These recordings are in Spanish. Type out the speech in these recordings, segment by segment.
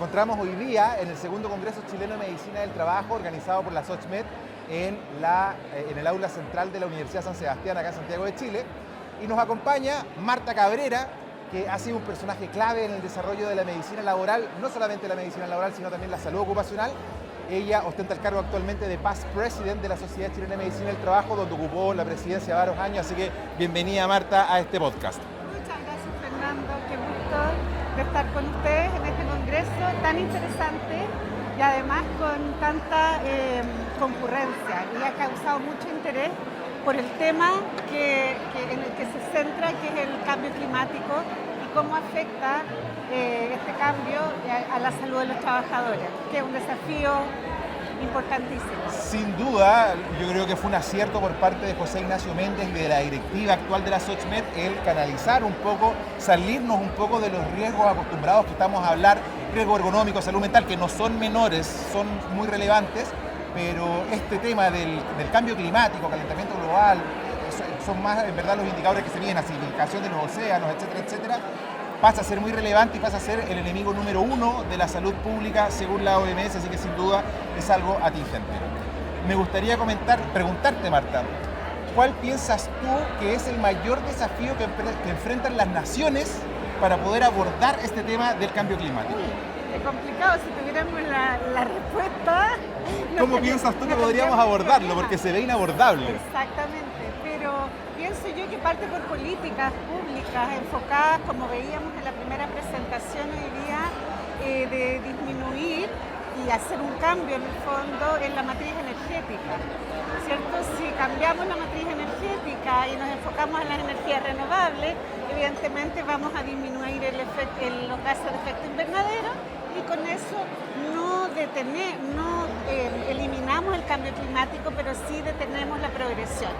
encontramos hoy día en el segundo Congreso Chileno de Medicina del Trabajo, organizado por la SOCMED en el aula central de la Universidad San Sebastián, acá en Santiago de Chile. Y nos acompaña Marta Cabrera, que ha sido un personaje clave en el desarrollo de la medicina laboral, no solamente la medicina laboral, sino también la salud ocupacional. Ella ostenta el cargo actualmente de Past President de la Sociedad Chilena de Medicina del Trabajo, donde ocupó la presidencia varios años, así que bienvenida, Marta, a este podcast. Muchas gracias, Fernando, qué gusto de estar con ustedes en este congreso tan interesante y además con tanta concurrencia, y ha causado mucho interés por el tema en el que se centra, que es el cambio climático y cómo afecta este cambio a la salud de los trabajadores, que es un desafío importantísimo. Sin duda, yo creo que fue un acierto por parte de José Ignacio Méndez y de la directiva actual de la SOCMED el canalizar un poco, salirnos un poco de los riesgos acostumbrados que estamos a hablar, riesgo ergonómico, salud mental, que no son menores, son muy relevantes, pero este tema del cambio climático, calentamiento global, son más en verdad los indicadores que se miden, acidificación de los océanos, etcétera, etcétera, pasa a ser muy relevante y pasa a ser el enemigo número uno de la salud pública según la OMS, así que sin duda es algo atingente. Me gustaría preguntarte, Marta, ¿cuál piensas tú que es el mayor desafío que enfrentan las naciones para poder abordar este tema del cambio climático? Uy, es complicado, si tuviéramos la respuesta... ¿Cómo piensas tú que podríamos abordarlo? Porque se ve inabordable. Exactamente, pero pienso yo que parte por políticas públicas enfocadas, como veíamos en la primera presentación hoy día, de disminuir y hacer un cambio en el fondo en la matriz energética, ¿cierto? Si cambiamos la matriz energética y nos enfocamos en las energías renovables, evidentemente vamos a disminuir los gases de efecto invernadero y con eso no eliminamos el cambio climático, pero sí detenemos la progresión.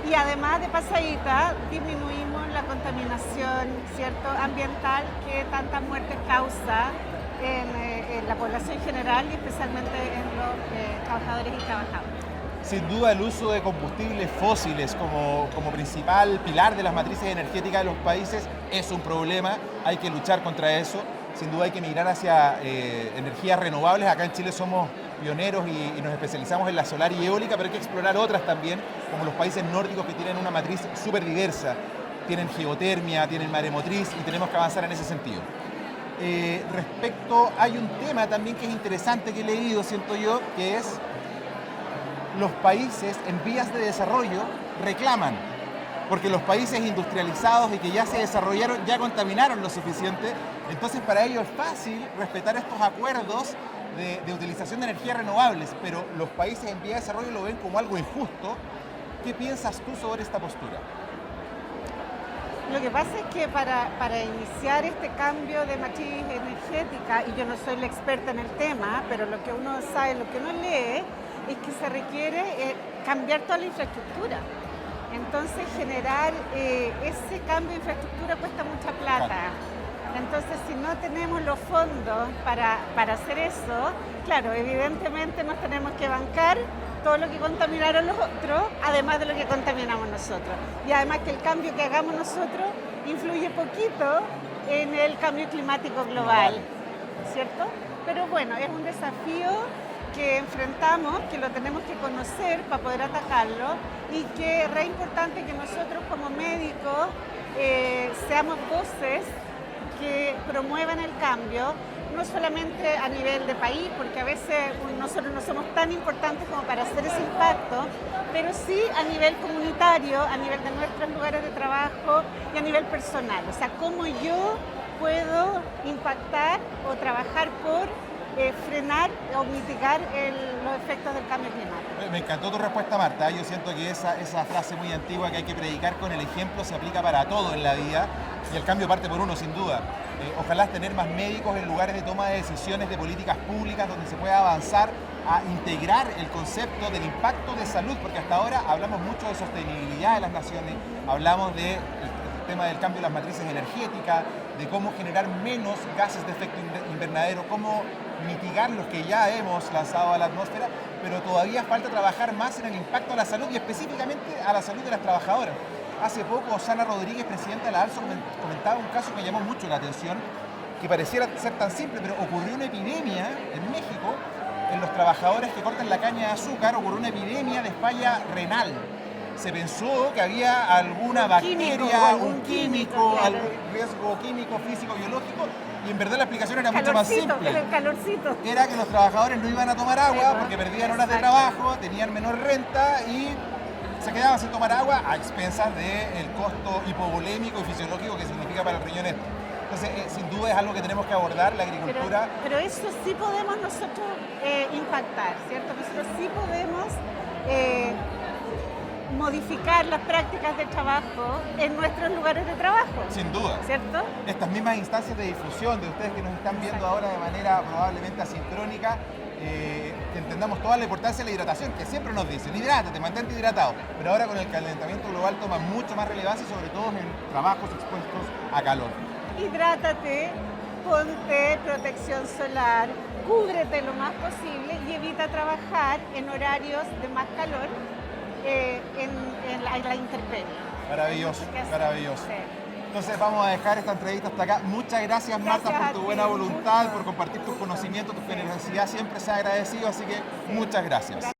Y además de pasadita, disminuimos la contaminación, ¿cierto?, ambiental que tantas muertes causa en la población general y especialmente en los trabajadores y trabajadoras. Sin duda el uso de combustibles fósiles como principal pilar de las matrices energéticas de los países es un problema, hay que luchar contra eso. Sin duda hay que migrar hacia energías renovables. Acá en Chile somos pioneros y nos especializamos en la solar y eólica, pero hay que explorar otras también, como los países nórdicos que tienen una matriz súper diversa. Tienen geotermia, tienen maremotriz y tenemos que avanzar en ese sentido. Hay un tema también que es interesante que he leído, siento yo, que es los países en vías de desarrollo reclaman, porque los países industrializados y que ya se desarrollaron ya contaminaron lo suficiente, entonces para ellos es fácil respetar estos acuerdos de utilización de energías renovables, pero los países en vía de desarrollo lo ven como algo injusto. ¿Qué piensas tú sobre esta postura? Lo que pasa es que para iniciar este cambio de matriz energética, y yo no soy la experta en el tema, pero lo que uno sabe, lo que uno lee, es que se requiere cambiar toda la infraestructura. Entonces generar ese cambio de infraestructura cuesta mucha plata. Entonces si no tenemos los fondos para hacer eso, claro, evidentemente nos tenemos que bancar todo lo que contaminaron los otros, además de lo que contaminamos nosotros. Y además que el cambio que hagamos nosotros influye poquito en el cambio climático global, ¿cierto? Pero bueno, es un desafío que enfrentamos, que lo tenemos que conocer para poder atacarlo y que es re importante que nosotros como médicos seamos voces que promuevan el cambio, no solamente a nivel de país, porque a veces nosotros no somos tan importantes como para hacer ese impacto, pero sí a nivel comunitario, a nivel de nuestros lugares de trabajo y a nivel personal. O sea, cómo yo puedo impactar o trabajar por frenar o mitigar los efectos del cambio climático. Me encantó tu respuesta, Marta. Yo siento que esa frase muy antigua que hay que predicar con el ejemplo se aplica para todo en la vida y el cambio parte por uno, sin duda. Ojalá tener más médicos en lugares de toma de decisiones de políticas públicas donde se pueda avanzar a integrar el concepto del impacto de salud, porque hasta ahora hablamos mucho de sostenibilidad de las naciones, hablamos del tema del cambio de las matrices energéticas, de cómo generar menos gases de efecto invernadero, cómo mitigar los que ya hemos lanzado a la atmósfera, pero todavía falta trabajar más en el impacto a la salud y específicamente a la salud de las trabajadoras. Hace poco, Osana Rodríguez, presidenta de la ALSO, comentaba un caso que me llamó mucho la atención, que pareciera ser tan simple, pero ocurrió una epidemia en México, en los trabajadores que cortan la caña de azúcar, ocurrió una epidemia de falla renal. Se pensó que había alguna bacteria, un químico, claro. algún riesgo químico, físico, biológico, y en verdad la explicación era mucho más simple. El calorcito. Era que los trabajadores no iban a tomar agua porque perdían horas de Exacto. trabajo, tenían menor renta y se quedaban sin tomar agua a expensas del costo hipovolémico y fisiológico que significa para el riñón esto. Entonces, sin duda es algo que tenemos que abordar, la agricultura. Pero eso sí podemos nosotros impactar, ¿cierto? Nosotros sí podemos modificar las prácticas de trabajo en nuestros lugares de trabajo. Sin duda. ¿Cierto? Estas mismas instancias de difusión de ustedes que nos están viendo ahora de manera probablemente asincrónica, que entendamos toda la importancia de la hidratación, que siempre nos dicen, hidrátate, mantente hidratado, pero ahora con el calentamiento global toma mucho más relevancia, sobre todo en trabajos expuestos a calor. Hidrátate, ponte protección solar, cúbrete lo más posible y evita trabajar en horarios de más calor en la intemperie. Maravilloso, maravilloso. Sí. Entonces vamos a dejar esta entrevista hasta acá. Muchas gracias, Marta, Gracias por a tu ti. buena voluntad, por compartir tus conocimientos, tu generosidad, siempre se ha agradecido, así que muchas gracias.